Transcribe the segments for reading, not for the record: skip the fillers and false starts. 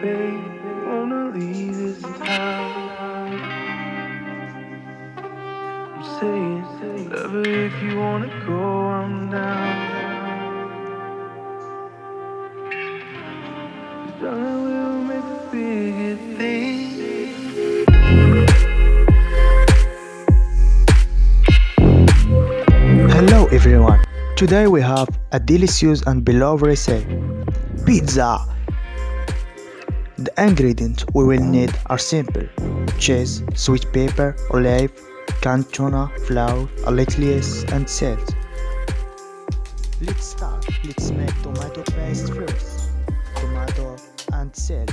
babe, wanna leave this town. I'm saying, whatever, if you wanna go, I'm down. Darling, we'll make a bigger thing. Hello everyone. Today we have a delicious and beloved recipe, pizza. The ingredients we will need are simple: cheese, sweet pepper, olive, canned tuna, flour, a little yeast and salt. Let's start. Let's make tomato paste first. Tomato and salt.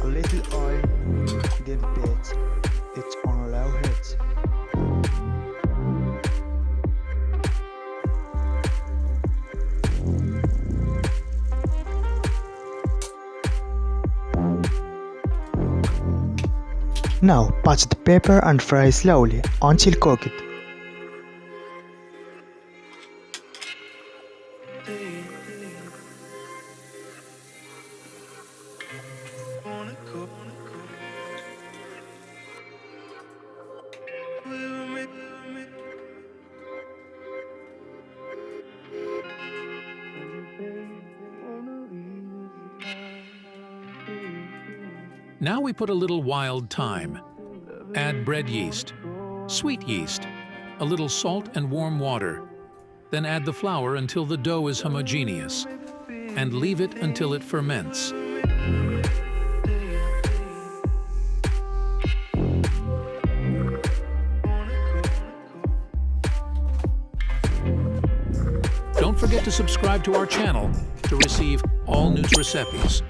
A little oil, then beat it on low heat. Now patch the pepper and fry slowly until cooked. Wanna go, we'll make Now we put a little wild thyme. Add bread yeast, sweet yeast, a little salt and warm water. Then add the flour until the dough is homogeneous, and leave it until it ferments. Don't forget to subscribe to our channel to receive all new recipes.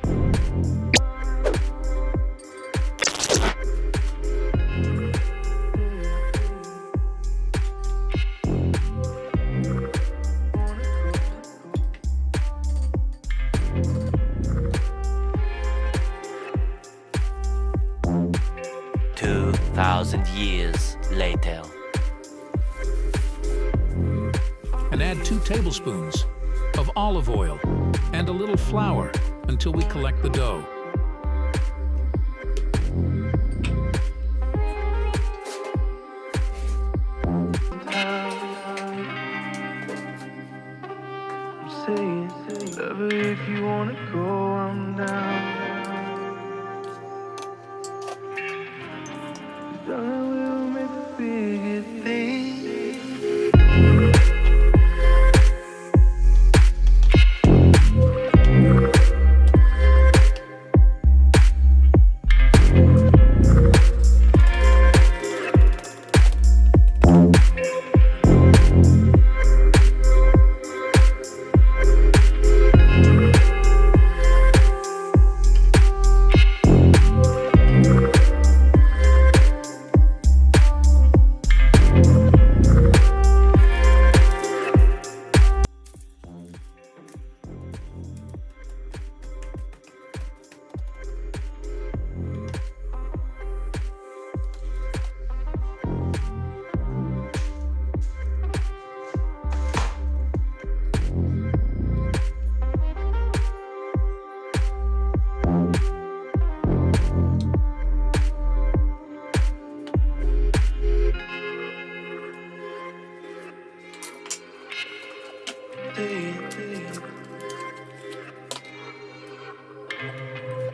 Two 2,000 years later. And add 2 tablespoons of olive oil and a little flour until we collect the dough. I'm saying, whatever, if you wanna go, I'm down. Darling, we'll make a bigger thing.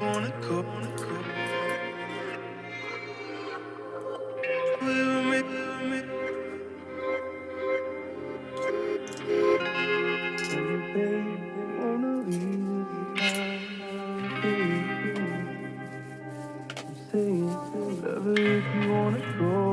Wanna go, we'll make wanna leave this town. Say whatever, if you wanna go.